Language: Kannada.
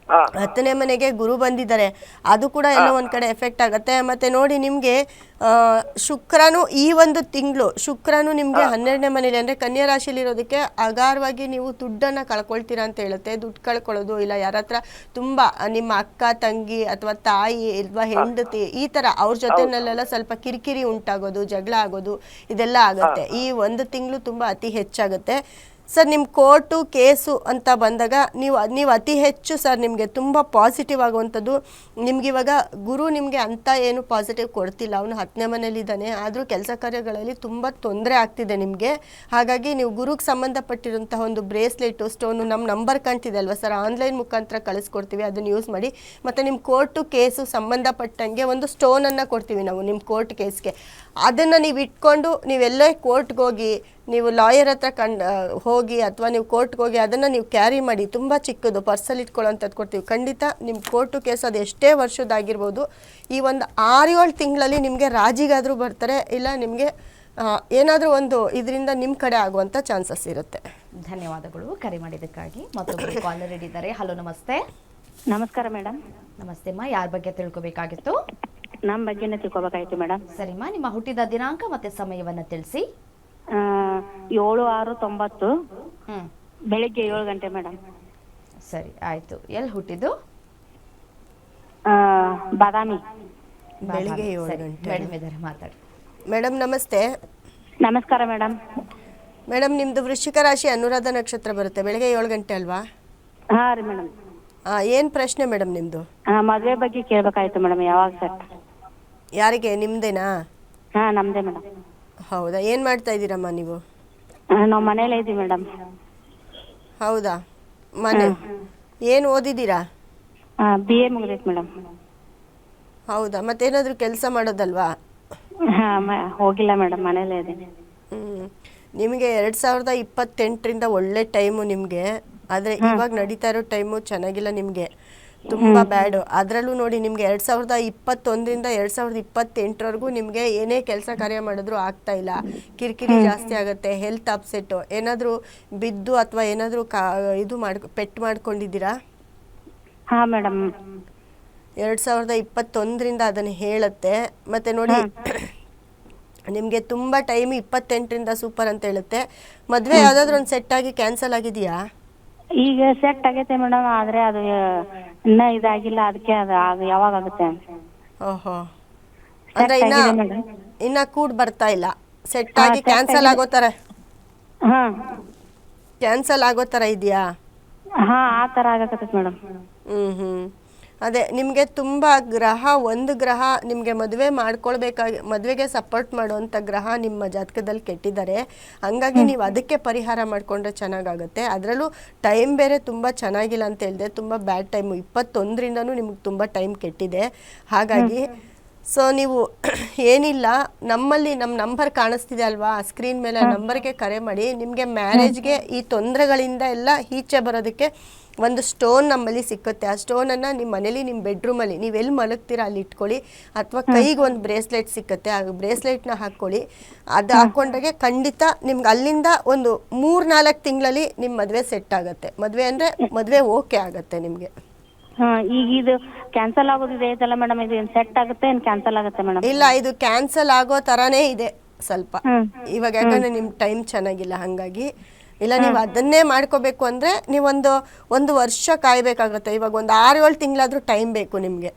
ಹಾ 10ನೇ ಮನೆಗೆ ಗುರು ಬಂದಿದ್ದಾರೆ, ಅದು ಕೂಡ ಎಲ್ಲೋ ಒಂದು ಕಡೆ ಎಫೆಕ್ಟ್ ಆಗುತ್ತೆ. ಮತ್ತು ನೋಡಿ ನಿಮಗೆ ಶುಕ್ರನು ಈ ಒಂದು ತಿಂಗಳು ಶುಕ್ರನು ನಿಮಗೆ 12ನೇ ಮನೇಲಿ ಅಂದರೆ ಕನ್ಯಾ ರಾಶಿಲಿರೋದಕ್ಕೆ ಅಗಾರವಾಗಿ ನೀವು ದುಡ್ಡನ್ನು ಕಳ್ಕೊಳ್ತೀರಾ ಅಂತ ಹೇಳುತ್ತೆ. ದುಡ್ಡು ಕಳ್ಕೊಳ್ಳೋದು, ಇಲ್ಲ ಯಾರ ಹತ್ರ ತುಂಬ ನಿಮ್ಮ ಅಕ್ಕ ತಂಗಿ ಅಥವಾ ತಾಯಿ ಅಥವಾ ಹೆಂಡತಿ ಈ ಥರ ಅವ್ರ ಜೊತೆನಲ್ಲೆಲ್ಲ ಸ್ವಲ್ಪ ಕಿರಿಕಿರಿ ಉಂಟಾಗೋದು, ಜಗಳ ಆಗೋದು, ಇದೆಲ್ಲ ಆಗುತ್ತೆ. ಈ ಒಂದು ತಿಂಗಳು ತುಂಬ ಅತಿ ಹೆಚ್ಚಾಗುತ್ತೆ ಸರ್. ನಿಮ್ಮ ಕೋರ್ಟು ಕೇಸು ಅಂತ ಬಂದಾಗ ನೀವು ಅತಿ ಹೆಚ್ಚು ಸರ್ ನಿಮಗೆ ತುಂಬ ಪಾಸಿಟಿವ್ ಆಗುವಂಥದ್ದು. ನಿಮಗಿವಾಗ ಗುರು ನಿಮಗೆ ಅಂಥ ಏನು ಪಾಸಿಟಿವ್ ಕೊಡ್ತಿಲ್ಲ, ಅವನು 10ನೇ ಮನೇಲಿದ್ದಾನೆ, ಆದರೂ ಕೆಲಸ ಕಾರ್ಯಗಳಲ್ಲಿ ತುಂಬ ತೊಂದರೆ ಆಗ್ತಿದೆ ನಿಮಗೆ. ಹಾಗಾಗಿ ನೀವು ಗುರುಗೆ ಸಂಬಂಧಪಟ್ಟಿರುವಂತಹ ಒಂದು ಬ್ರೇಸ್ಲೆಟು, ಸ್ಟೋನು ನಮ್ಮ ನಂಬರ್ ಕಾಣ್ತಿದೆ ಅಲ್ವಾ ಸರ್, ಆನ್ಲೈನ್ ಮುಖಾಂತರ ಕಳಿಸ್ಕೊಡ್ತೀವಿ, ಅದನ್ನು ಯೂಸ್ ಮಾಡಿ. ಮತ್ತು ನಿಮ್ಮ ಕೋರ್ಟು ಕೇಸು ಸಂಬಂಧಪಟ್ಟಂಗೆ ಒಂದು ಸ್ಟೋನನ್ನು ಕೊಡ್ತೀವಿ ನಾವು ನಿಮ್ಮ ಕೋರ್ಟ್ ಕೇಸ್ಗೆ. ಅದನ್ನು ನೀವು ಇಟ್ಕೊಂಡು ನೀವೆಲ್ಲೇ ಕೋರ್ಟ್ಗೆ ಹೋಗಿ, ನೀವು ಲಾಯರ್ ಹತ್ರ ಹೋಗಿ ಅಥವಾ ನೀವು ಕೋರ್ಟ್ಗೆ ಹೋಗಿ ಅದನ್ನು ನೀವು ಕ್ಯಾರಿ ಮಾಡಿ. ತುಂಬ ಚಿಕ್ಕದು ಪರ್ಸಲ್ಲಿ ಇಟ್ಕೊಳ್ಳೋಂಥದ್ದು ಕೊಡ್ತೀವಿ. ಖಂಡಿತ ನಿಮ್ಮ ಕೋರ್ಟು ಕೇಸ್ ಅದು ಎಷ್ಟೇ ವರ್ಷದ್ದಾಗಿರ್ಬೋದು, ಈ ಒಂದು 6-7 ತಿಂಗಳಲ್ಲಿ ನಿಮಗೆ ರಾಜಿಗಾದರೂ ಬರ್ತಾರೆ, ಇಲ್ಲ ನಿಮಗೆ ಏನಾದರೂ ಒಂದು ಇದರಿಂದ ನಿಮ್ಮ ಕಡೆ ಆಗುವಂಥ ಚಾನ್ಸಸ್ ಇರುತ್ತೆ. ಧನ್ಯವಾದಗಳು ಕರೆ ಮಾಡಿದ್ದಕ್ಕಾಗಿ. ಮತ್ತೊಬ್ಬರು ಕಾಲರ್ ಇದ್ದಾರೆ. ಹಲೋ, ನಮಸ್ತೆ. ನಮಸ್ಕಾರ ಮೇಡಮ್. ನಮಸ್ತೆ ಅಮ್ಮ, ಯಾರ ಬಗ್ಗೆ ತಿಳ್ಕೊಬೇಕಾಗಿತ್ತು? ನಮ್ಮ ಬಗ್ಗೆನೇ ತಿಳ್ಕೊಬೇಕಾಯ್ತು ಮೇಡಮ್. ಸರಿಮ್ಮ, ನಿಮ್ಮ ಹುಟ್ಟಿದ ದಿನಾಂಕ ಮತ್ತೆ ಸಮಯವನ್ನ ತಿಳಿಸಿ. 7/6/90 ಬೆಳಿಗ್ಗೆ 7 ಗಂಟೆ ಮೇಡಮ್. ಸರಿ, ಆಯ್ತು. ಎಲ್ಲಿ ಹುಟ್ಟಿದ್ದು? ಬಾದಾಮಿ. ಬೆಳಿಗ್ಗೆ 7 ಗಂಟೆ. ಮೇಡಮ್ ಇದ್ದಾರೆ, ಮಾತಾಡಿ. ಮೇಡಮ್ ನಮಸ್ತೆ. ನಮಸ್ಕಾರ ಮೇಡಮ್. ಮೇಡಮ್ ನಿಮ್ಮದು ವೃಶ್ಚಿಕ ರಾಶಿ ಅನುರಾಧ ನಕ್ಷತ್ರ ಬರುತ್ತೆ, ಬೆಳಗ್ಗೆ 7 ಗಂಟೆ ಅಲ್ವಾ? ಹಾ ರೀ ಮೇಡಮ್. ಏನು ಪ್ರಶ್ನೆ ಮೇಡಮ್ ನಿಮ್ಮದು? ಮದುವೆ ಬಗ್ಗೆ ಕೇಳ್ಬೇಕಾಯ್ತು ಮೇಡಮ್. ಯಾವಾಗ ಸೆಟ್? ಯಾರಿಗೆ, ನಿಮ್ಮದೇನಾ? ಹಾ ನಮ್ದೇ ಮೇಡಮ್. ಹೌದಾ, ಏನು ಮಾಡ್ತಾ ಇದ್ದೀರಮ್ಮ ನೀವು? ನಾವು ಮನೇಲೇ ಇದ್ದೀವಿ ಮೇಡಮ್. ಹೌದಾ, ಮನೆ ಏನು ಓದಿದ್ದೀರಾ? BA ಮುಗಿದೈತೆ madam. ಹೌದಾ, ಮತ್ತೇನಾದರೂ ಕೆಲಸ ಮಾಡೋದಲ್ವಾ? ಹಾ ಹೋಗಿಲ್ಲ ಮೇಡಮ್, ಮನೇಲೇ ಇದ್ದೀನಿ. ನಿಮಗೆ 2028ರಿಂದ ಒಳ್ಳೆ ಟೈಮು ನಿಮಗೆ, ಆದರೆ ಇವಾಗ ನಡೀತಾ ಇರೋ ಟೈಮು ಚೆನ್ನಾಗಿಲ್ಲ ನಿಮಗೆ, ತುಂಬ ಬ್ಯಾಡು. ಅದರಲ್ಲೂ ನೋಡಿ ನಿಮಗೆ 2021ರಿಂದ 2028ವರೆಗೂ ನಿಮಗೆ ಏನೇ ಕೆಲಸ ಕಾರ್ಯ ಮಾಡಿದ್ರು ಆಗ್ತಾ ಇಲ್ಲ, ಕಿರಿಕಿರಿ ಜಾಸ್ತಿ ಆಗುತ್ತೆ, ಹೆಲ್ತ್ ಅಪ್ಸೆಟ್ಟು, ಏನಾದರೂ ಬಿದ್ದು ಅಥವಾ ಏನಾದರೂ ಪೆಟ್ಟು ಮಾಡ್ಕೊಂಡಿದ್ದೀರಾ? ಹಾಂ ಮೇಡಮ್. 2021ರಿಂದ ಅದನ್ನು ಹೇಳುತ್ತೆ. ಮತ್ತು ನೋಡಿ ನಿಮಗೆ ತುಂಬ ಟೈಮ್ 28ರಿಂದ ಸೂಪರ್ ಅಂತ ಹೇಳುತ್ತೆ. ಮದುವೆ ಯಾವುದಾದ್ರೂ ಒಂದು ಸೆಟ್ ಆಗಿ ಕ್ಯಾನ್ಸಲ್ ಆಗಿದೆಯಾ? ಈಗ ಸೆಟ್ ಆಗೈತೆ ಮೇಡಮ್, ಆದರೆ ಅದು ಇನ್ನೂ ಇದಾಗಿಲ್ಲ, ಅದಕ್ಕೆ ಅದು ಯಾವಾಗ ಆಗುತ್ತೆ? ಓಹೋ, ಅಂದರೆ ಇನ್ನ ಕೂಡ ಬರ್ತಾ ಇಲ್ಲ, ಸೆಟ್ ಆಗಿ ಕ್ಯಾನ್ಸಲ್ ಆಗೋ ಥರ? ಹಾಂ, ಕ್ಯಾನ್ಸಲ್ ಆಗೋ ಥರ ಇದೆಯಾ? ಹಾಂ ಆ ಥರ ಆಗಕತ್ತೈತೆ ಮೇಡಮ್. ಅದೇ ನಿಮಗೆ ತುಂಬ ಒಂದು ಗ್ರಹ ನಿಮಗೆ ಮದುವೆಗೆ ಸಪೋರ್ಟ್ ಮಾಡುವಂಥ ಗ್ರಹ ನಿಮ್ಮ ಜಾತಕದಲ್ಲಿ ಕೆಟ್ಟಿದ್ದಾರೆ. ಹಾಗಾಗಿ ನೀವು ಅದಕ್ಕೆ ಪರಿಹಾರ ಮಾಡಿಕೊಂಡ್ರೆ ಚೆನ್ನಾಗಾಗುತ್ತೆ. ಅದರಲ್ಲೂ ಟೈಮ್ ಬೇರೆ ತುಂಬ ಚೆನ್ನಾಗಿಲ್ಲ ಅಂತ ಹೇಳಿದೆ, ತುಂಬ ಬ್ಯಾಡ್ ಟೈಮು. 21ರಿಂದನೂ ನಿಮ್ಗೆ ತುಂಬ ಟೈಮ್ ಕೆಟ್ಟಿದೆ. ಹಾಗಾಗಿ ಸೊ ನೀವು ಏನಿಲ್ಲ, ನಮ್ಮಲ್ಲಿ ನಮ್ಮ ನಂಬರ್ ಕಾಣಿಸ್ತಿದೆ ಅಲ್ವಾ ಸ್ಕ್ರೀನ್ ಮೇಲೆ, ನಂಬರ್ಗೆ ಕರೆ ಮಾಡಿ. ನಿಮಗೆ ಮ್ಯಾರೇಜ್ಗೆ ಈ ತೊಂದರೆಗಳಿಂದ ಎಲ್ಲ ಈಚೆ ಬರೋದಕ್ಕೆ ಒಂದು ಸ್ಟೋನ್ ನಮ್ಮಲ್ಲಿ ಸಿಕ್ಕುತ್ತೆ. ಆ ಸ್ಟೋನನ್ನು ನಿಮ್ಮ ಮನೇಲಿ ನಿಮ್ಮ ಬೆಡ್ರೂಮಲ್ಲಿ ನೀವು ಎಲ್ಲಿ ಮಲಗ್ತೀರಾ ಅಲ್ಲಿ ಇಟ್ಕೊಳ್ಳಿ, ಅಥವಾ ಕೈಗೆ ಒಂದು ಬ್ರೇಸ್ಲೆಟ್ ಸಿಕ್ಕುತ್ತೆ, ಆ ಬ್ರೇಸ್ಲೆಟ್ನ ಹಾಕ್ಕೊಳ್ಳಿ. ಅದು ಹಾಕ್ಕೊಂಡಾಗೆ ಖಂಡಿತ ನಿಮ್ಗೆ ಅಲ್ಲಿಂದ ಒಂದು 3-4 ತಿಂಗಳಲ್ಲಿ ನಿಮ್ಮ ಮದುವೆ ಸೆಟ್ ಆಗುತ್ತೆ. ಮದುವೆ ಓಕೆ ಆಗುತ್ತೆ ನಿಮಗೆ. ಈಗ ಇದು ಕ್ಯಾನ್ಸಲ್ ಆಗೋದಿದೆ ಐತಲ್ಲ ಮೇಡಮ್, ಇದು ಏನು ಸೆಟ್ ಆಗುತ್ತೆ ಏನು ಕ್ಯಾನ್ಸಲ್ ಆಗುತ್ತೆ ಮೇಡಮ್? ಇಲ್ಲ, ಇದು ಕ್ಯಾನ್ಸಲ್ ಆಗೋ ಥರನೇ ಇದೆ ಸ್ವಲ್ಪ ಇವಾಗ, ಯಾಕಂದರೆ ನಿಮ್ಮ ಟೈಮ್ ಚೆನ್ನಾಗಿಲ್ಲ. ಹಾಗಾಗಿ ಇಲ್ಲ, ನೀವು ಅದನ್ನೇ ಮಾಡ್ಕೋಬೇಕು ಅಂದರೆ ನೀವೊಂದು 1 ವರ್ಷ ಕಾಯಬೇಕಾಗುತ್ತೆ. ಇವಾಗ ಒಂದು 6-7 ತಿಂಗಳಾದರೂ ಟೈಮ್ ಬೇಕು ನಿಮಗೆ.